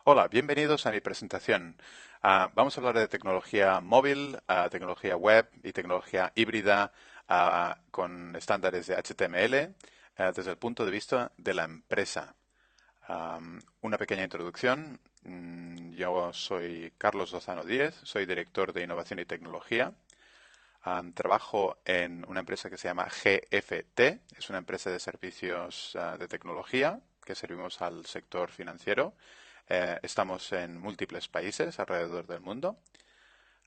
Hola, bienvenidos a mi presentación. Vamos a hablar de tecnología móvil, tecnología web y tecnología híbrida con estándares de HTML desde el punto de vista de la empresa. Una pequeña introducción. Yo soy Carlos Lozano Díez, soy director de Innovación y Tecnología. Trabajo en una empresa que se llama GFT, es una empresa de servicios de tecnología que servimos al sector financiero. Estamos en múltiples países alrededor del mundo.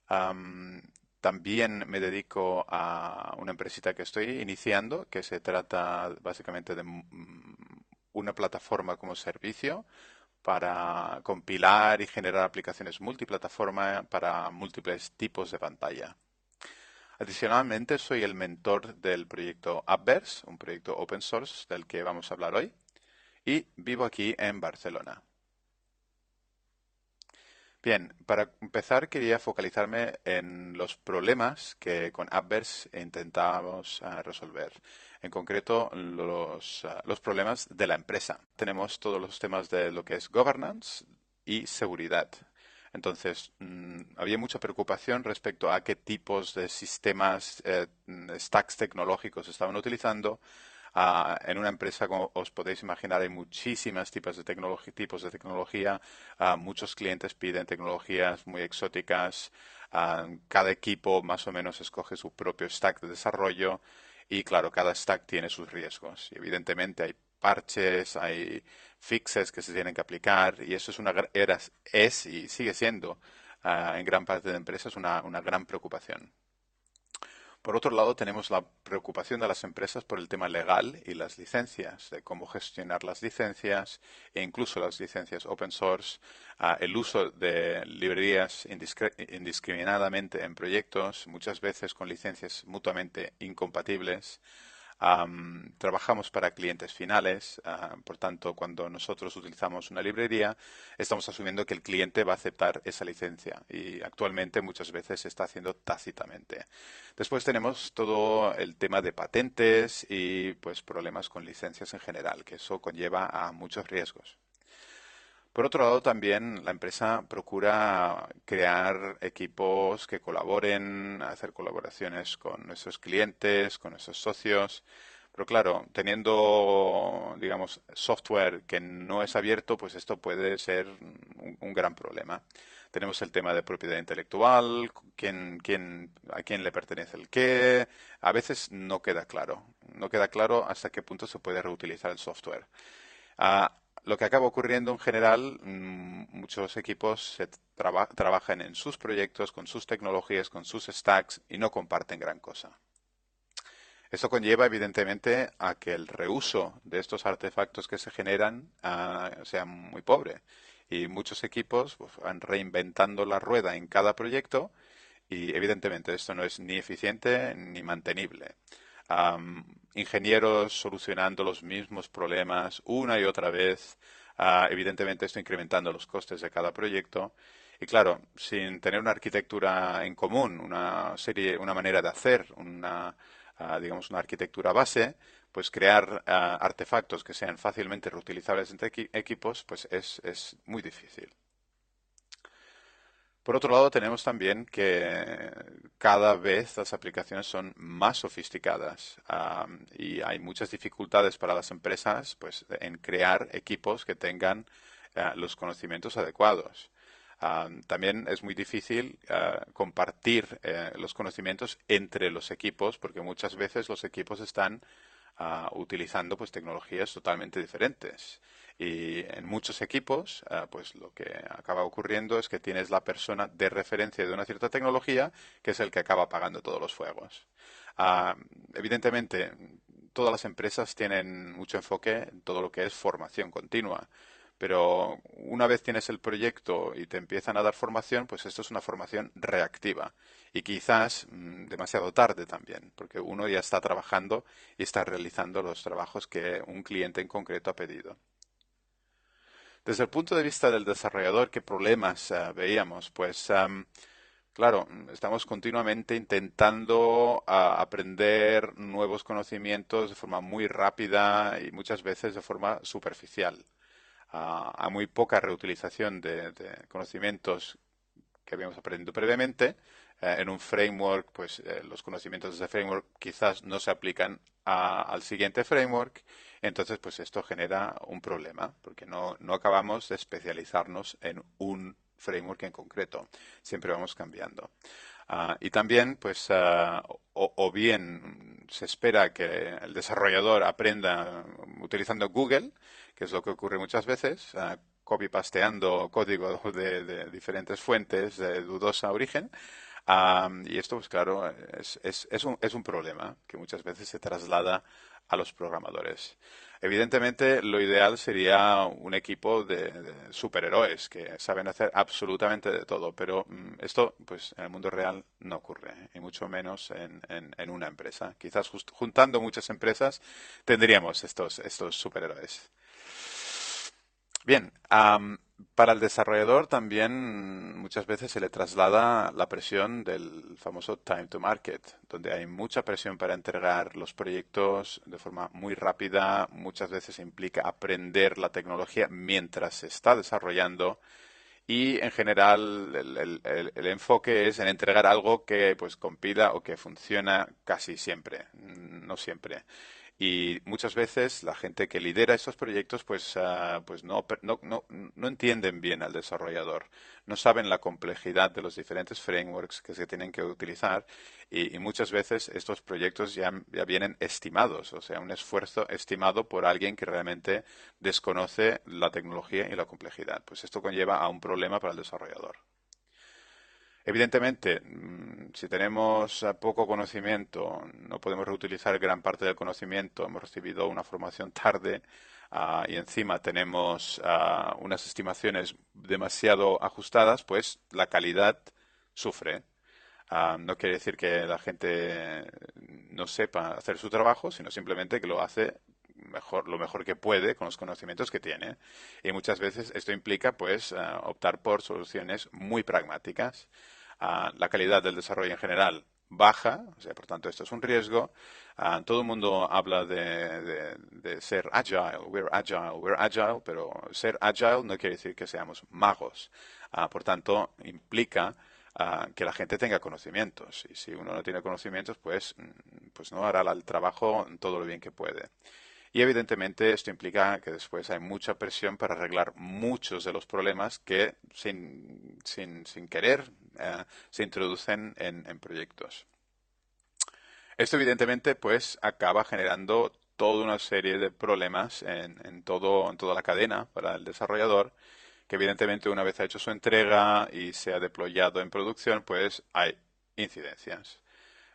Am, También me dedico a una empresita que estoy iniciando, que se trata básicamente de una plataforma como servicio para compilar y generar aplicaciones multiplataforma para múltiples tipos de pantalla. Adicionalmente, soy el mentor del proyecto Appverse, un proyecto open source del que vamos a hablar hoy, y vivo aquí en Barcelona. Bien, para empezar quería focalizarme en los problemas que con Appverse intentábamos resolver. En concreto, los problemas de la empresa. Tenemos todos los temas de lo que es governance y seguridad. Entonces, había mucha preocupación respecto a qué tipos de sistemas, stacks tecnológicos estaban utilizando. En una empresa, como os podéis imaginar, hay muchísimas tipos de tecnología. Muchos clientes piden tecnologías muy exóticas. Cada equipo más o menos escoge su propio stack de desarrollo y claro, cada stack tiene sus riesgos. Y evidentemente hay parches, hay fixes que se tienen que aplicar y eso es y sigue siendo en gran parte de empresas una gran preocupación. Por otro lado, tenemos la preocupación de las empresas por el tema legal y las licencias, de cómo gestionar las licencias e incluso las licencias open source, el uso de librerías indiscriminadamente en proyectos, muchas veces con licencias mutuamente incompatibles. Trabajamos para clientes finales, por tanto, cuando nosotros utilizamos una librería, estamos asumiendo que el cliente va a aceptar esa licencia y actualmente muchas veces se está haciendo tácitamente. Después tenemos todo el tema de patentes y pues problemas con licencias en general, que eso conlleva a muchos riesgos. Por otro lado, también la empresa procura crear equipos que colaboren, hacer colaboraciones con nuestros clientes, con nuestros socios. Pero claro, teniendo, digamos, software que no es abierto, pues esto puede ser un gran problema. Tenemos el tema de propiedad intelectual, a quién le pertenece el qué. A veces no queda claro. No queda claro hasta qué punto se puede reutilizar el software. Lo que acaba ocurriendo en general, muchos equipos trabajan en sus proyectos, con sus tecnologías, con sus stacks y no comparten gran cosa. Esto conlleva, evidentemente, a que el reuso de estos artefactos que se generan sea muy pobre. Y muchos equipos pues, van reinventando la rueda en cada proyecto y, evidentemente, esto no es ni eficiente ni mantenible. Ingenieros solucionando los mismos problemas una y otra vez. Evidentemente, esto incrementando los costes de cada proyecto. Y claro, sin tener una arquitectura en común, una manera de hacer, digamos, una arquitectura base, pues crear artefactos que sean fácilmente reutilizables entre equipos, pues es muy difícil. Por otro lado, tenemos también que cada vez las aplicaciones son más sofisticadas, y hay muchas dificultades para las empresas pues, en crear equipos que tengan los conocimientos adecuados. También es muy difícil compartir los conocimientos entre los equipos porque muchas veces los equipos están utilizando pues tecnologías totalmente diferentes. Y en muchos equipos, pues lo que acaba ocurriendo es que tienes la persona de referencia de una cierta tecnología que es el que acaba apagando todos los fuegos. Ah, Evidentemente, todas las empresas tienen mucho enfoque en todo lo que es formación continua. Pero una vez tienes el proyecto y te empiezan a dar formación, pues esto es una formación reactiva. Y quizás demasiado tarde también, porque uno ya está trabajando y está realizando los trabajos que un cliente en concreto ha pedido. Desde el punto de vista del desarrollador, ¿qué problemas veíamos? Pues claro, estamos continuamente intentando aprender nuevos conocimientos de forma muy rápida y muchas veces de forma superficial. a muy poca reutilización de conocimientos que habíamos aprendido previamente. En un framework, pues los conocimientos de ese framework quizás no se aplican al siguiente framework. Entonces, pues esto genera un problema, porque no acabamos de especializarnos en un framework en concreto. Siempre vamos cambiando. Y también, pues, o bien se espera que el desarrollador aprenda utilizando Google, que es lo que ocurre muchas veces, copy-pasteando código de diferentes fuentes de dudosa origen. Y esto, pues claro, es un problema que muchas veces se traslada a los programadores. Evidentemente, lo ideal sería un equipo de superhéroes que saben hacer absolutamente de todo, pero esto, pues, en el mundo real no ocurre, y mucho menos en una empresa. Quizás juntando muchas empresas tendríamos estos superhéroes. Bien, para el desarrollador también muchas veces se le traslada la presión del famoso time to market, donde hay mucha presión para entregar los proyectos de forma muy rápida, muchas veces implica aprender la tecnología mientras se está desarrollando y en general el enfoque es en entregar algo que pues compila o que funciona casi siempre, no siempre. Y muchas veces la gente que lidera estos proyectos pues no entienden bien al desarrollador, no saben la complejidad de los diferentes frameworks que se tienen que utilizar y muchas veces estos proyectos ya vienen estimados, o sea, un esfuerzo estimado por alguien que realmente desconoce la tecnología y la complejidad. Pues esto conlleva a un problema para el desarrollador. Evidentemente, si tenemos poco conocimiento, no podemos reutilizar gran parte del conocimiento, hemos recibido una formación tarde, y encima tenemos unas estimaciones demasiado ajustadas, pues la calidad sufre. No quiere decir que la gente no sepa hacer su trabajo, sino simplemente que lo hace mejor, lo mejor que puede con los conocimientos que tiene. Y muchas veces esto implica pues optar por soluciones muy pragmáticas. La calidad del desarrollo en general baja, o sea, por tanto esto es un riesgo. Todo el mundo habla de ser we're agile, pero ser agile no quiere decir que seamos magos. Por tanto, implica que la gente tenga conocimientos. Y si uno no tiene conocimientos, pues no hará el trabajo todo lo bien que puede. Y evidentemente esto implica que después hay mucha presión para arreglar muchos de los problemas que sin querer se introducen en proyectos. Esto evidentemente pues acaba generando toda una serie de problemas en toda la cadena para el desarrollador, que evidentemente una vez ha hecho su entrega y se ha deployado en producción, pues hay incidencias.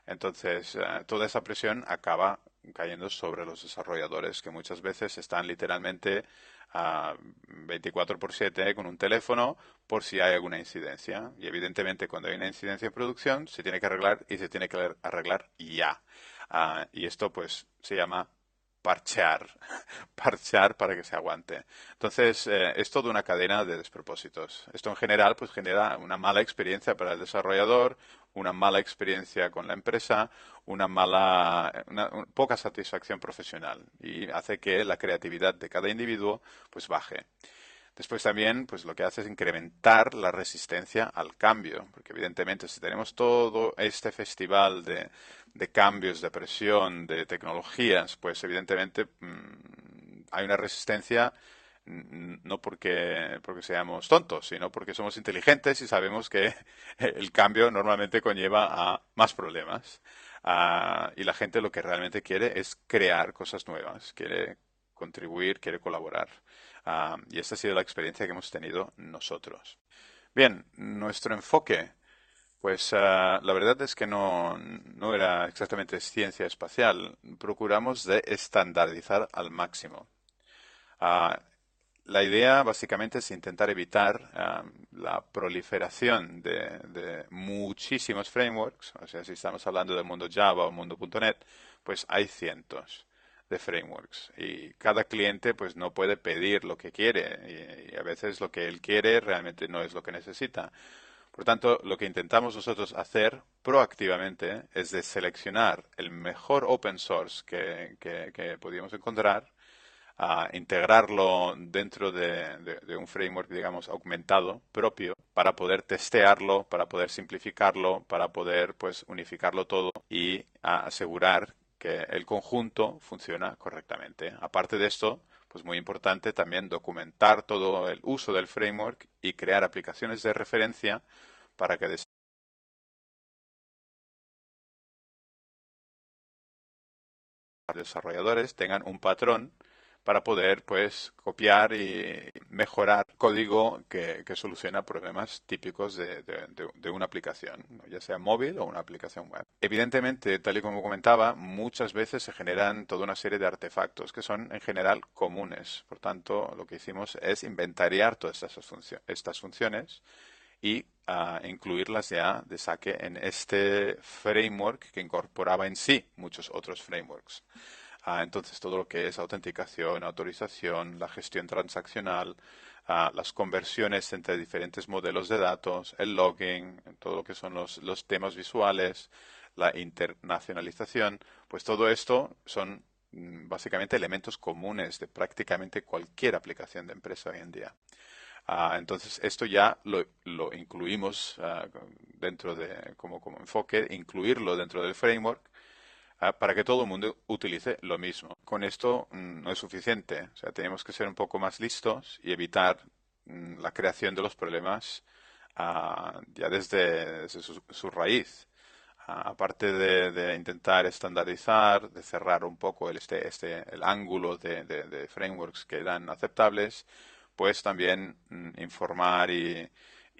Entonces, toda esa presión acaba cayendo sobre los desarrolladores, que muchas veces están literalmente a 24 por 7 con un teléfono por si hay alguna incidencia. Y evidentemente, cuando hay una incidencia en producción, se tiene que arreglar y se tiene que arreglar ya. Y esto, pues, se llama parchear, parchear para que se aguante. Entonces, es toda una cadena de despropósitos. Esto en general, pues genera una mala experiencia para el desarrollador, una mala experiencia con la empresa, poca satisfacción profesional y hace que la creatividad de cada individuo pues baje. Después también, pues lo que hace es incrementar la resistencia al cambio, porque evidentemente si tenemos todo este festival de cambios, de presión, de tecnologías, pues evidentemente hay una resistencia no porque seamos tontos, sino porque somos inteligentes y sabemos que el cambio normalmente conlleva a más problemas. Y la gente lo que realmente quiere es crear cosas nuevas, quiere contribuir, quiere colaborar. Y esta ha sido la experiencia que hemos tenido nosotros. Bien, nuestro enfoque, pues la verdad es que no era exactamente ciencia espacial. Procuramos de estandarizar al máximo. Ah, la idea básicamente es intentar evitar la proliferación de muchísimos frameworks. O sea, si estamos hablando del mundo Java o mundo .NET, pues hay cientos de frameworks y cada cliente pues no puede pedir lo que quiere y a veces lo que él quiere realmente no es lo que necesita. Por tanto, lo que intentamos nosotros hacer proactivamente es de seleccionar el mejor open source que podíamos encontrar, integrarlo dentro de un framework, digamos, aumentado propio para poder testearlo, para poder simplificarlo, para poder pues unificarlo todo y asegurar que el conjunto funciona correctamente. Aparte de esto, pues muy importante también documentar todo el uso del framework y crear aplicaciones de referencia para que desarrolladores tengan un patrón para poder pues copiar y mejorar código que soluciona problemas típicos de una aplicación, ¿no? Ya sea móvil o una aplicación web. Evidentemente, tal y como comentaba, muchas veces se generan toda una serie de artefactos que son en general comunes. Por tanto, lo que hicimos es inventariar todas estas funciones y incluirlas ya de saque en este framework que incorporaba en sí muchos otros frameworks. Entonces, todo lo que es autenticación, autorización, la gestión transaccional, las conversiones entre diferentes modelos de datos, el logging, todo lo que son los temas visuales, la internacionalización, pues todo esto son básicamente elementos comunes de prácticamente cualquier aplicación de empresa hoy en día. Entonces, esto ya lo incluimos dentro de, como enfoque, incluirlo dentro del framework para que todo el mundo utilice lo mismo. Con esto no es suficiente, o sea, tenemos que ser un poco más listos y evitar la creación de los problemas ya desde su raíz. Aparte de intentar estandarizar, de cerrar un poco el ángulo de frameworks que eran aceptables, pues también informar y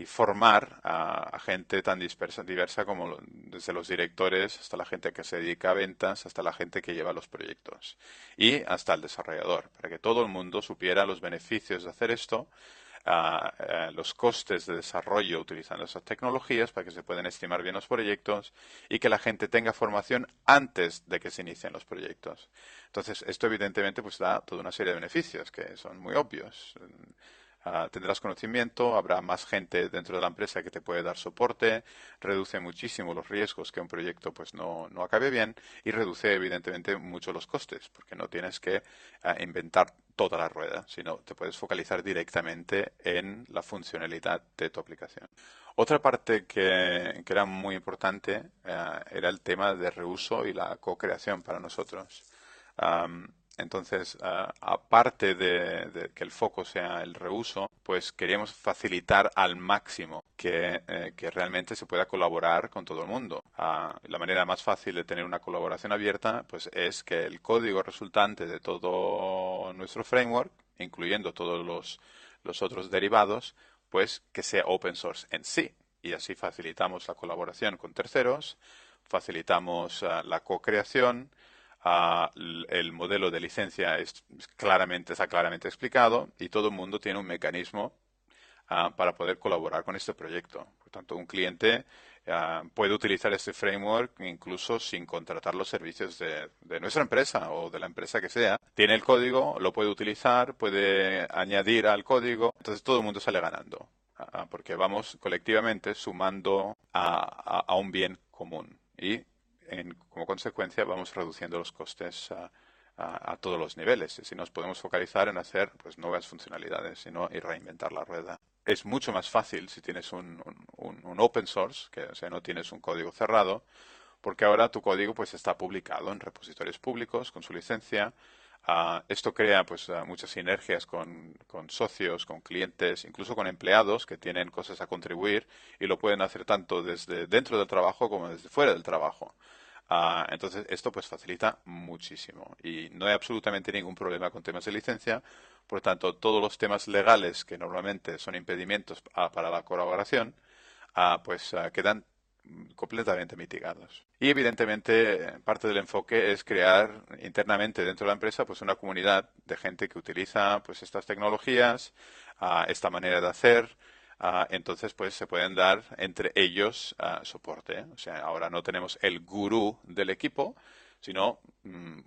formar a gente tan diversa como desde los directores hasta la gente que se dedica a ventas, hasta la gente que lleva los proyectos y hasta el desarrollador, para que todo el mundo supiera los beneficios de hacer esto, los costes de desarrollo utilizando esas tecnologías para que se puedan estimar bien los proyectos y que la gente tenga formación antes de que se inicien los proyectos. Entonces, esto evidentemente pues da toda una serie de beneficios que son muy obvios. Tendrás conocimiento, habrá más gente dentro de la empresa que te puede dar soporte, reduce muchísimo los riesgos que un proyecto pues no acabe bien y reduce evidentemente mucho los costes, porque no tienes que inventar toda la rueda, sino te puedes focalizar directamente en la funcionalidad de tu aplicación. Otra parte que era muy importante era el tema de reuso y la co-creación para nosotros. Entonces, aparte de que el foco sea el reuso, pues queríamos facilitar al máximo que realmente se pueda colaborar con todo el mundo. La manera más fácil de tener una colaboración abierta, pues es que el código resultante de todo nuestro framework, incluyendo todos los otros derivados, pues que sea open source en sí. Y así facilitamos la colaboración con terceros, facilitamos la co-creación. El modelo de licencia está claramente explicado y todo el mundo tiene un mecanismo para poder colaborar con este proyecto. Por tanto, un cliente puede utilizar este framework incluso sin contratar los servicios de nuestra empresa o de la empresa que sea. Tiene el código, lo puede utilizar, puede añadir al código, entonces todo el mundo sale ganando, porque vamos colectivamente sumando a un bien común y como consecuencia vamos reduciendo los costes a todos los niveles. Y si nos podemos focalizar en hacer pues nuevas funcionalidades y reinventar la rueda. Es mucho más fácil si tienes un open source, que o sea, no tienes un código cerrado, porque ahora tu código pues está publicado en repositorios públicos con su licencia. Esto crea pues muchas sinergias con socios, con clientes, incluso con empleados que tienen cosas a contribuir y lo pueden hacer tanto desde dentro del trabajo como desde fuera del trabajo. Entonces, esto pues facilita muchísimo y no hay absolutamente ningún problema con temas de licencia. Por tanto, todos los temas legales que normalmente son impedimentos para la colaboración, quedan completamente mitigados. Y evidentemente parte del enfoque es crear internamente dentro de la empresa pues una comunidad de gente que utiliza pues estas tecnologías, esta manera de hacer. Entonces, pues se pueden dar entre ellos soporte. O sea, ahora no tenemos el gurú del equipo, sino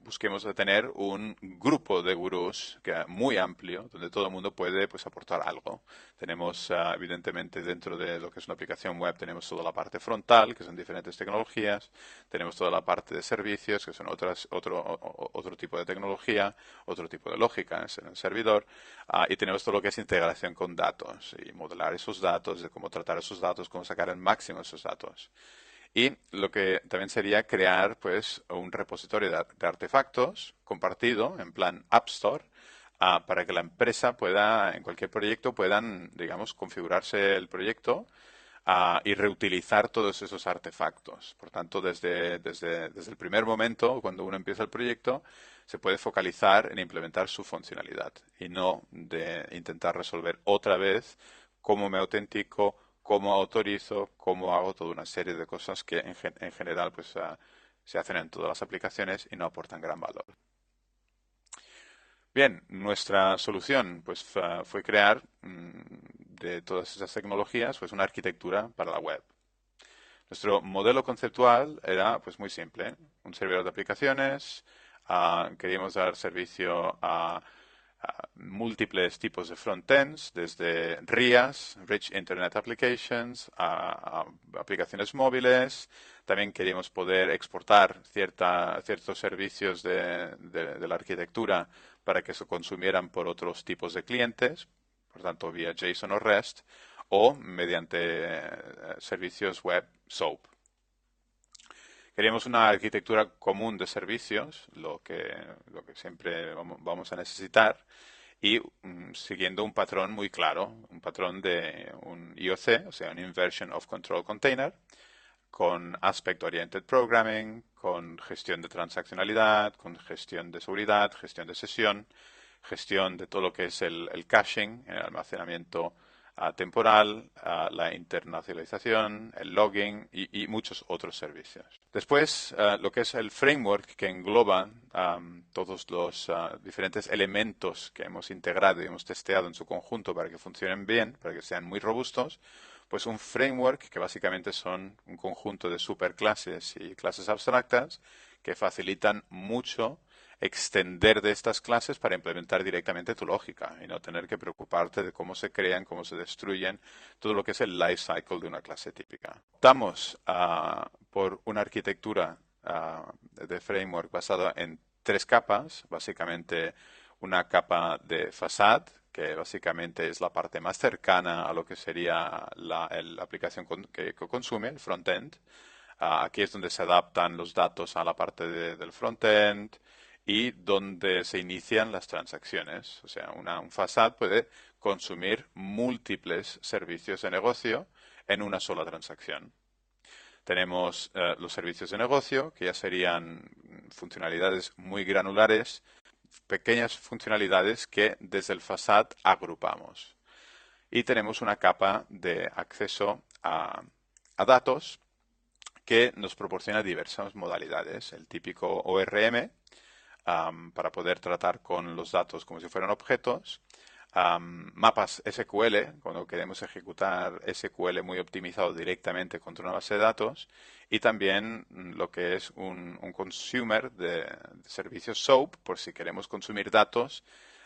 busquemos de tener un grupo de gurús muy amplio, donde todo el mundo puede pues, aportar algo. Tenemos, evidentemente, dentro de lo que es una aplicación web, tenemos toda la parte frontal, que son diferentes tecnologías. Tenemos toda la parte de servicios, que son otro tipo de tecnología, otro tipo de lógica en el servidor. Y tenemos todo lo que es integración con datos y modelar esos datos, de cómo tratar esos datos, cómo sacar el máximo de esos datos. Y lo que también sería crear pues un repositorio de artefactos compartido en plan App Store para que la empresa pueda, en cualquier proyecto, puedan, digamos, configurarse el proyecto y reutilizar todos esos artefactos. Por tanto, desde el primer momento, cuando uno empieza el proyecto, se puede focalizar en implementar su funcionalidad y no de intentar resolver otra vez cómo me autentico, cómo autorizo, cómo hago toda una serie de cosas que en general pues, se hacen en todas las aplicaciones y no aportan gran valor. Bien, nuestra solución pues, fue crear de todas esas tecnologías pues, una arquitectura para la web. Nuestro modelo conceptual era pues muy simple, un servidor de aplicaciones, queríamos dar servicio a múltiples tipos de frontends, desde RIAs, Rich Internet Applications, a aplicaciones móviles. También queríamos poder exportar ciertos servicios de la arquitectura para que se consumieran por otros tipos de clientes, por tanto vía JSON o REST, o mediante servicios web SOAP. Queríamos una arquitectura común de servicios, lo que siempre vamos a necesitar, y siguiendo un patrón muy claro, un patrón de un IOC, o sea, un Inversion of Control Container, con Aspect Oriented Programming, con gestión de transaccionalidad, con gestión de seguridad, gestión de sesión, gestión de todo lo que es el caching, el almacenamiento temporal, la internacionalización, el logging y muchos otros servicios. Después, lo que es el framework que engloba todos los diferentes elementos que hemos integrado y hemos testeado en su conjunto para que funcionen bien, para que sean muy robustos, pues un framework que básicamente son un conjunto de superclases y clases abstractas que facilitan mucho extender de estas clases para implementar directamente tu lógica y no tener que preocuparte de cómo se crean, cómo se destruyen, todo lo que es el life cycle de una clase típica. Optamos por una arquitectura de framework basada en tres capas, básicamente una capa de facade, que básicamente es la parte más cercana a lo que sería la aplicación que consume, el frontend. Aquí es donde se adaptan los datos a la parte del frontend y donde se inician las transacciones. O sea, un facade puede consumir múltiples servicios de negocio en una sola transacción. Tenemos los servicios de negocio, que ya serían funcionalidades muy granulares, pequeñas funcionalidades que desde el facade agrupamos. Y tenemos una capa de acceso a datos que nos proporciona diversas modalidades. El típico ORM, para poder tratar con los datos como si fueran objetos. Mapas SQL, cuando queremos ejecutar SQL muy optimizado directamente contra una base de datos. Y también lo que es un consumer de servicios SOAP, por si queremos consumir datos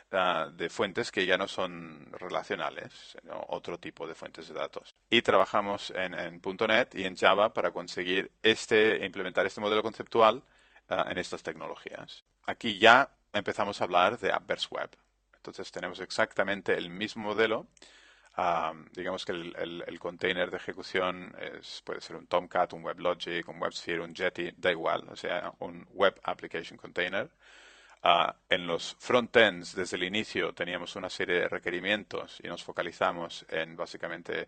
de fuentes que ya no son relacionales, sino otro tipo de fuentes de datos. Y trabajamos en .NET y en Java para conseguir implementar este modelo conceptual en estas tecnologías. Aquí ya empezamos a hablar de Appverse Web. Entonces tenemos exactamente el mismo modelo. Digamos que el container de ejecución puede ser un Tomcat, un WebLogic, un WebSphere, un Jetty, da igual, o sea, un Web Application Container. En los frontends, desde el inicio, teníamos una serie de requerimientos y nos focalizamos en básicamente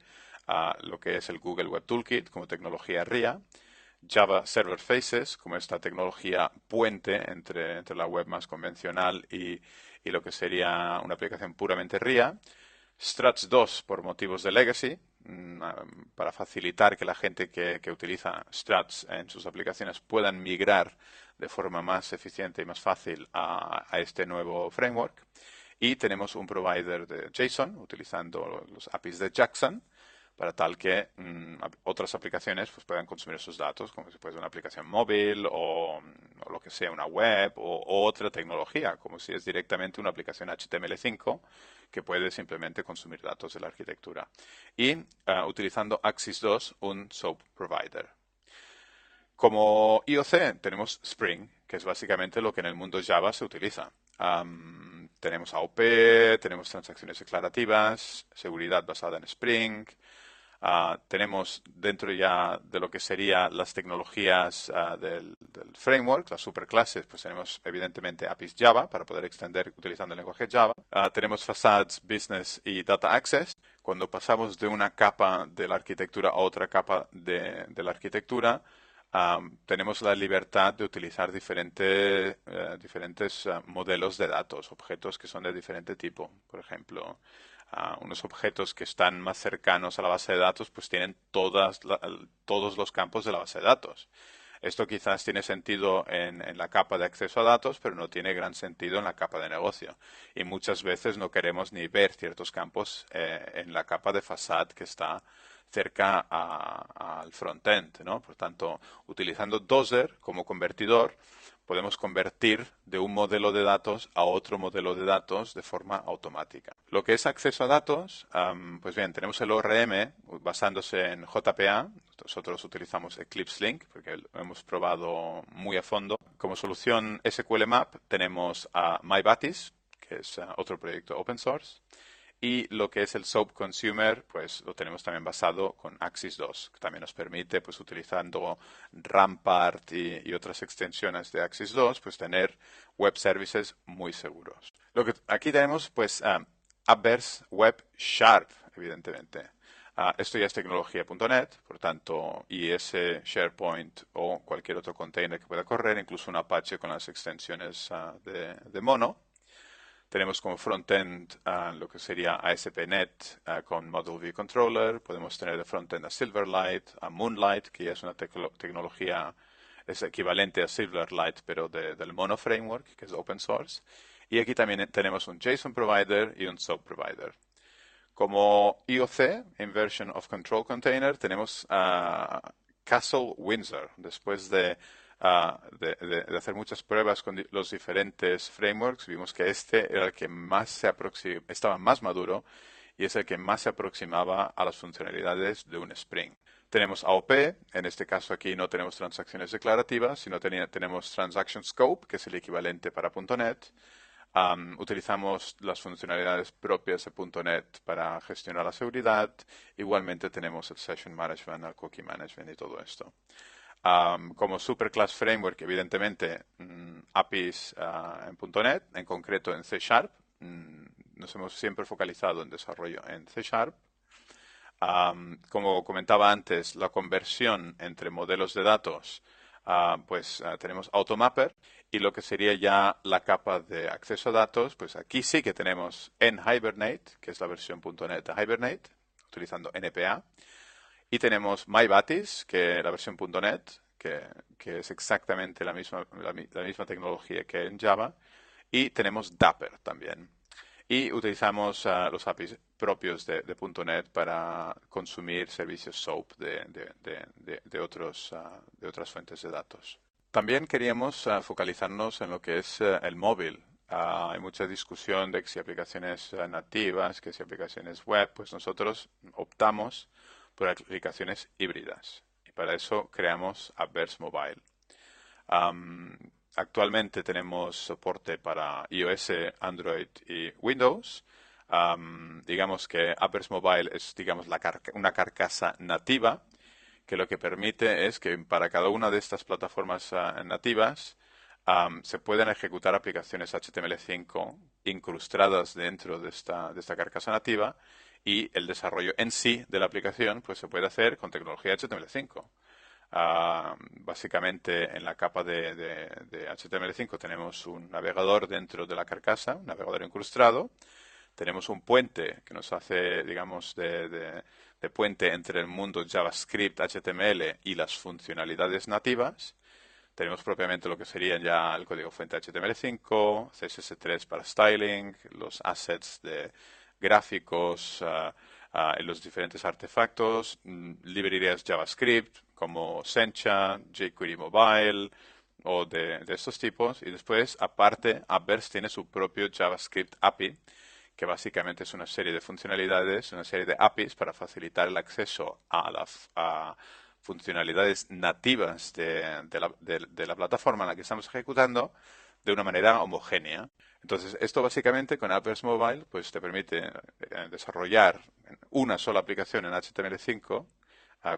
lo que es el Google Web Toolkit como tecnología RIA, Java Server Faces como esta tecnología puente entre la web más convencional y lo que sería una aplicación puramente RIA, Struts 2 por motivos de legacy, para facilitar que la gente que utiliza Struts en sus aplicaciones puedan migrar de forma más eficiente y más fácil a este nuevo framework. Y tenemos un provider de JSON utilizando los APIs de Jackson para tal que otras aplicaciones pues, puedan consumir esos datos, como si fuese una aplicación móvil o lo que sea, una web o otra tecnología, como si es directamente una aplicación HTML5 que puede simplemente consumir datos de la arquitectura. Y utilizando Axis 2, un SOAP provider. Como IOC tenemos Spring, que es básicamente lo que en el mundo Java se utiliza. Tenemos AOP, tenemos transacciones declarativas, seguridad basada en Spring. Tenemos dentro ya de lo que serían las tecnologías del framework, las superclases, pues tenemos evidentemente APIs Java para poder extender utilizando el lenguaje Java. Tenemos facades, business y data access. Cuando pasamos de una capa de la arquitectura a otra capa de la arquitectura, tenemos la libertad de utilizar diferentes modelos de datos, objetos que son de diferente tipo. Por ejemplo, unos objetos que están más cercanos a la base de datos, pues tienen todos los campos de la base de datos. Esto quizás tiene sentido en la capa de acceso a datos, pero no tiene gran sentido en la capa de negocio. Y muchas veces no queremos ni ver ciertos campos en la capa de facade que está cerca al frontend, ¿no? Por tanto, utilizando Dozer como convertidor, podemos convertir de un modelo de datos a otro modelo de datos de forma automática. Lo que es acceso a datos, pues bien, tenemos el ORM basándose en JPA. Nosotros utilizamos Eclipse Link porque lo hemos probado muy a fondo. Como solución SQL Map tenemos a MyBatis, que es otro proyecto open source. Y lo que es el SOAP Consumer, pues lo tenemos también basado con Axis 2, que también nos permite, pues utilizando Rampart y otras extensiones de Axis 2, pues tener web services muy seguros. Lo que aquí tenemos, pues, Appverse Web Sharp, evidentemente. Esto ya es tecnología.net, por tanto, IS, SharePoint o cualquier otro container que pueda correr, incluso un Apache con las extensiones de Mono. Tenemos como frontend lo que sería ASP.NET con Model View Controller. Podemos tener de frontend a Silverlight, a Moonlight, que ya es una tecnología, es equivalente a Silverlight, pero del Mono Framework, que es open source. Y aquí también tenemos un JSON provider y un SOAP provider. Como IOC, Inversion of Control Container, tenemos Castle Windsor. Después de hacer muchas pruebas con los diferentes frameworks, vimos que este era el que más estaba más maduro y es el que más se aproximaba a las funcionalidades de un Spring. Tenemos AOP, en este caso aquí no tenemos transacciones declarativas, sino tenemos Transaction Scope, que es el equivalente para .NET. Utilizamos las funcionalidades propias de .NET para gestionar la seguridad. Igualmente tenemos el Session Management, el Cookie Management y todo esto. Como Superclass Framework, evidentemente, APIs en .NET, en concreto en C Sharp. Nos hemos siempre focalizado en desarrollo en C Sharp. Como comentaba antes, la conversión entre modelos de datos, pues tenemos Automapper y lo que sería ya la capa de acceso a datos, pues aquí sí que tenemos en Hibernate, que es la versión .NET de Hibernate, utilizando NPA. Y tenemos MyBatis, que es la versión .NET, que es exactamente la misma tecnología que en Java. Y tenemos Dapper también. Y utilizamos los APIs propios de .NET para consumir servicios SOAP de otras fuentes de datos. También queríamos focalizarnos en lo que es el móvil. Hay mucha discusión de que si aplicaciones nativas, que si aplicaciones web, pues nosotros optamos por aplicaciones híbridas. Y para eso creamos Appverse Mobile. Actualmente tenemos soporte para iOS, Android y Windows. Digamos que Appverse Mobile es una carcasa nativa que lo que permite es que para cada una de estas plataformas nativas se pueden ejecutar aplicaciones HTML5 incrustadas dentro de esta carcasa nativa y el desarrollo en sí de la aplicación pues se puede hacer con tecnología HTML5. Básicamente en la capa de HTML5 tenemos un navegador dentro de la carcasa, un navegador incrustado. Tenemos un puente que nos hace, digamos, de puente entre el mundo JavaScript, HTML y las funcionalidades nativas. Tenemos propiamente lo que sería ya el código fuente HTML5, CSS3 para styling, los assets de gráficos, en los diferentes artefactos, librerías JavaScript como Sencha, jQuery Mobile o de estos tipos. Y después, aparte, AppVerse tiene su propio JavaScript API, que básicamente es una serie de funcionalidades, una serie de APIs para facilitar el acceso a funcionalidades nativas de la plataforma en la que estamos ejecutando de una manera homogénea. Entonces, esto básicamente con AppVerse Mobile pues te permite desarrollar una sola aplicación en HTML5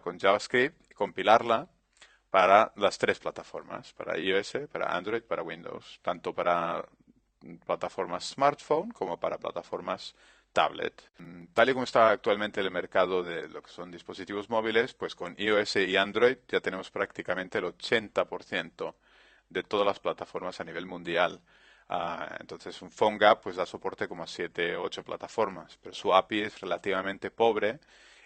con JavaScript, compilarla para las tres plataformas, para iOS, para Android, para Windows, tanto para plataformas smartphone como para plataformas tablet. Tal y como está actualmente el mercado de lo que son dispositivos móviles, pues con iOS y Android ya tenemos prácticamente el 80% de todas las plataformas a nivel mundial. Entonces un PhoneGap pues da soporte como a 7 o 8 plataformas, pero su API es relativamente pobre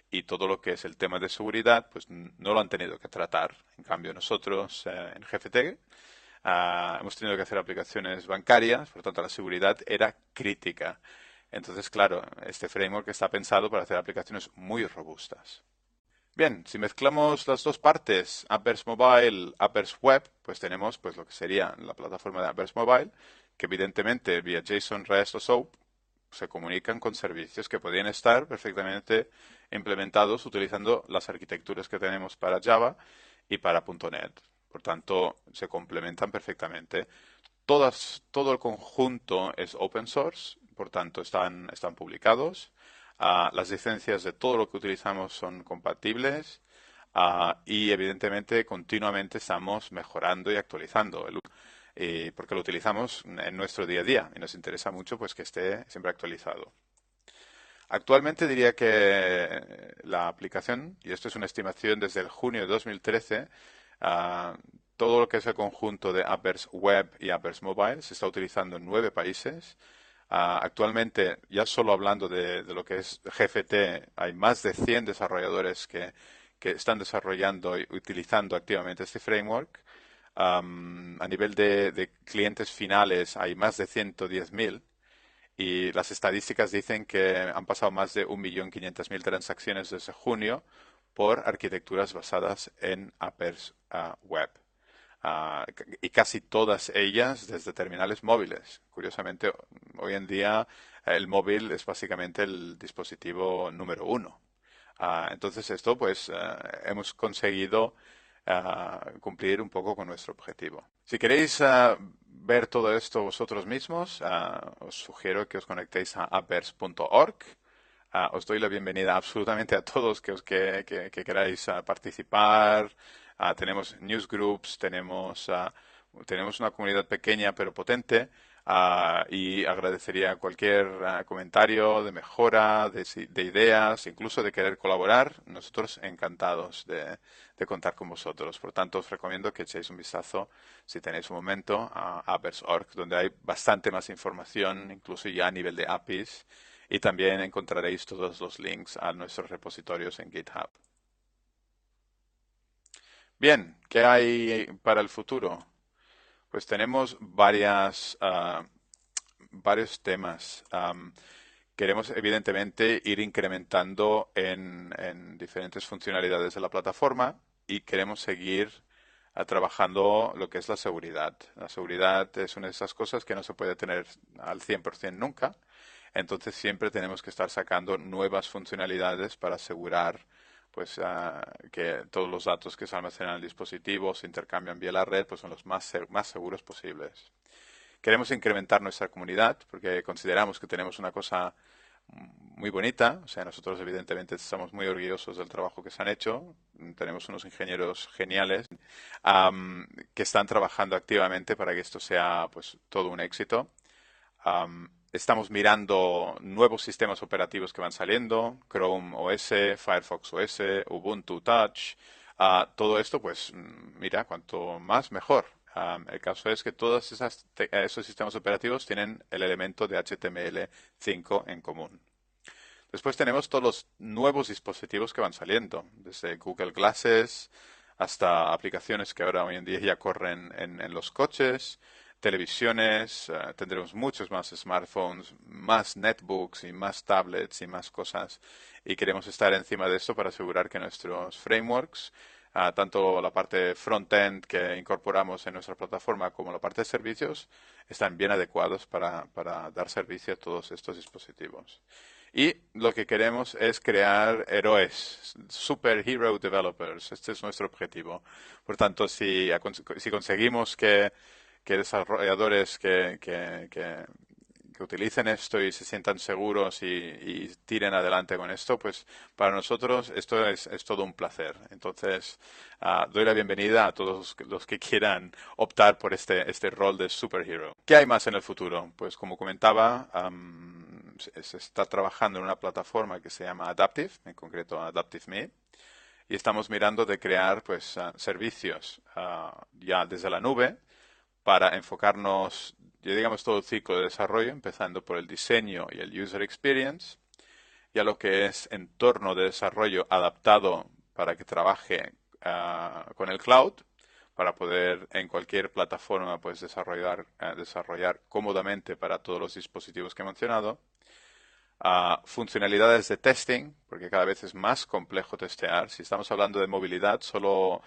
y todo lo que es el tema de seguridad pues no lo han tenido que tratar. En cambio nosotros en GFT hemos tenido que hacer aplicaciones bancarias, por lo tanto la seguridad era crítica. Entonces, claro, este framework está pensado para hacer aplicaciones muy robustas. Bien, si mezclamos las dos partes, Appverse Mobile, Appverse Web, pues tenemos pues lo que sería la plataforma de Appverse Mobile, que evidentemente vía JSON, REST o SOAP se comunican con servicios que podrían estar perfectamente implementados utilizando las arquitecturas que tenemos para Java y para .NET. Por tanto, se complementan perfectamente. Todo el conjunto es open source, por tanto, están publicados. Las licencias de todo lo que utilizamos son compatibles y, evidentemente, continuamente estamos mejorando y actualizando porque lo utilizamos en nuestro día a día y nos interesa mucho pues que esté siempre actualizado. Actualmente diría que la aplicación, y esto es una estimación desde el junio de 2013, ah, todo lo que es el conjunto de Appverse Web y Appverse Mobile se está utilizando en 9 países. Actualmente, ya solo hablando de lo que es GFT, hay más de 100 desarrolladores que están desarrollando y utilizando activamente este framework. A nivel de clientes finales hay más de 110.000 y las estadísticas dicen que han pasado más de 1.500.000 transacciones desde junio por arquitecturas basadas en Appers Web. Y casi todas ellas desde terminales móviles. Curiosamente, hoy en día el móvil es básicamente el dispositivo número uno. Entonces esto pues hemos conseguido cumplir un poco con nuestro objetivo. Si queréis ver todo esto vosotros mismos, os sugiero que os conectéis a appers.org. Os doy la bienvenida absolutamente a todos que queráis participar. Tenemos newsgroups, tenemos una comunidad pequeña pero potente. Y agradecería cualquier comentario de mejora, de ideas, incluso de querer colaborar. Nosotros encantados de contar con vosotros. Por tanto, os recomiendo que echéis un vistazo, si tenéis un momento, a Appers.org, donde hay bastante más información, incluso ya a nivel de APIs, y también encontraréis todos los links a nuestros repositorios en GitHub. Bien, ¿qué hay para el futuro? Pues tenemos varios temas. Queremos, evidentemente, ir incrementando en diferentes funcionalidades de la plataforma y queremos seguir trabajando lo que es la seguridad. La seguridad es una de esas cosas que no se puede tener al 100% nunca. Entonces siempre tenemos que estar sacando nuevas funcionalidades para asegurar pues que todos los datos que se almacenan en el dispositivo se intercambian vía la red pues son los más seguros posibles. Queremos incrementar nuestra comunidad porque consideramos que tenemos una cosa muy bonita. O sea, nosotros evidentemente estamos muy orgullosos del trabajo que se han hecho. Tenemos unos ingenieros geniales que están trabajando activamente para que esto sea pues todo un éxito. Estamos mirando nuevos sistemas operativos que van saliendo, Chrome OS, Firefox OS, Ubuntu Touch. Todo esto, pues, mira, cuanto más mejor. El caso es que todos esos sistemas operativos tienen el elemento de HTML5 en común. Después tenemos todos los nuevos dispositivos que van saliendo, desde Google Glasses hasta aplicaciones que ahora hoy en día ya corren en los coches, televisiones, tendremos muchos más smartphones, más netbooks y más tablets y más cosas. Y queremos estar encima de esto para asegurar que nuestros frameworks, tanto la parte front-end que incorporamos en nuestra plataforma como la parte de servicios, están bien adecuados para dar servicio a todos estos dispositivos. Y lo que queremos es crear héroes, superhero developers. Este es nuestro objetivo. Por tanto, si conseguimos que desarrolladores que utilicen esto y se sientan seguros y tiren adelante con esto, pues para nosotros esto es todo un placer. Entonces, doy la bienvenida a todos los que quieran optar por este rol de superhero. ¿Qué hay más en el futuro? Pues como comentaba, se está trabajando en una plataforma que se llama Adaptive, en concreto AdaptiveMe, y estamos mirando de crear pues servicios ya desde la nube para enfocarnos, ya digamos, todo el ciclo de desarrollo, empezando por el diseño y el user experience, ya lo que es entorno de desarrollo adaptado para que trabaje con el cloud, para poder en cualquier plataforma pues desarrollar cómodamente para todos los dispositivos que he mencionado, funcionalidades de testing, porque cada vez es más complejo testear. Si estamos hablando de movilidad, solo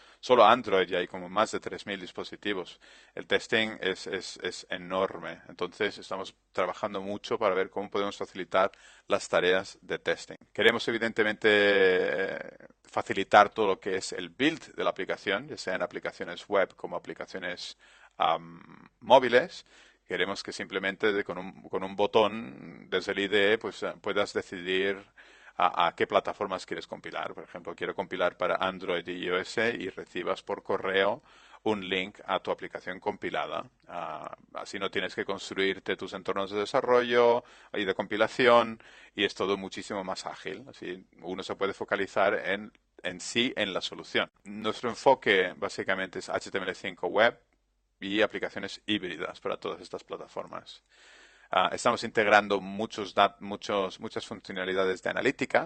Android ya hay como más de 3.000 dispositivos. El testing es enorme. Entonces, estamos trabajando mucho para ver cómo podemos facilitar las tareas de testing. Queremos, evidentemente, facilitar todo lo que es el build de la aplicación, ya sean aplicaciones web como aplicaciones móviles. Queremos que simplemente con un botón desde el IDE pues, puedas decidir a qué plataformas quieres compilar. Por ejemplo, quiero compilar para Android y iOS y recibas por correo un link a tu aplicación compilada. Así no tienes que construirte tus entornos de desarrollo y de compilación y es todo muchísimo más ágil. Así uno se puede focalizar en sí en la solución. Nuestro enfoque básicamente es HTML5 web y aplicaciones híbridas para todas estas plataformas. Estamos integrando muchas funcionalidades de analítica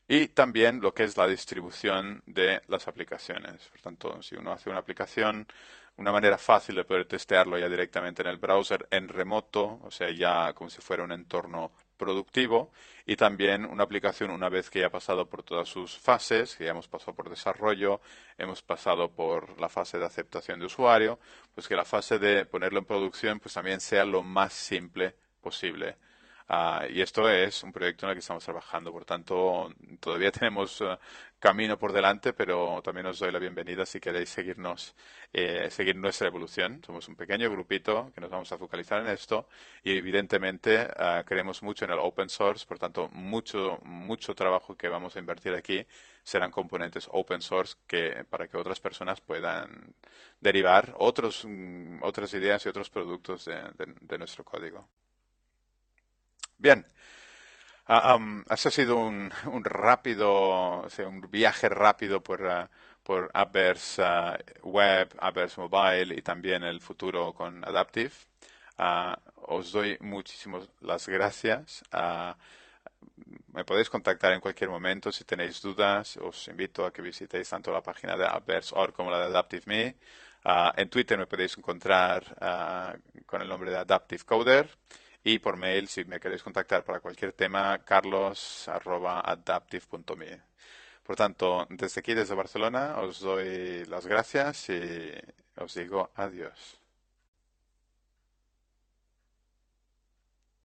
y también lo que es la distribución de las aplicaciones. Por tanto, si uno hace una aplicación, una manera fácil de poder testearlo ya directamente en el browser en remoto, o sea, ya como si fuera un entorno productivo, y también una aplicación una vez que ya ha pasado por todas sus fases, que ya hemos pasado por desarrollo, hemos pasado por la fase de aceptación de usuario, pues que la fase de ponerlo en producción pues también sea lo más simple posible. Y esto es un proyecto en el que estamos trabajando, por tanto, todavía tenemos camino por delante, pero también os doy la bienvenida si queréis seguir nuestra evolución. Somos un pequeño grupito que nos vamos a focalizar en esto y evidentemente creemos mucho en el open source, por tanto, mucho trabajo que vamos a invertir aquí serán componentes open source para que otras personas puedan derivar otras ideas y otros productos de nuestro código. Bien, ese ha sido un rápido, o sea, un viaje rápido por Appverse Web, Appverse Mobile y también el futuro con Adaptive. Os doy muchísimas las gracias. Me podéis contactar en cualquier momento si tenéis dudas. Os invito a que visitéis tanto la página de Appverse.org como la de AdaptiveMe. En Twitter me podéis encontrar con el nombre de Adaptive Coder. Y por mail, si me queréis contactar para cualquier tema, carlos@adaptive.me. Por tanto, desde aquí, desde Barcelona, os doy las gracias y os digo adiós.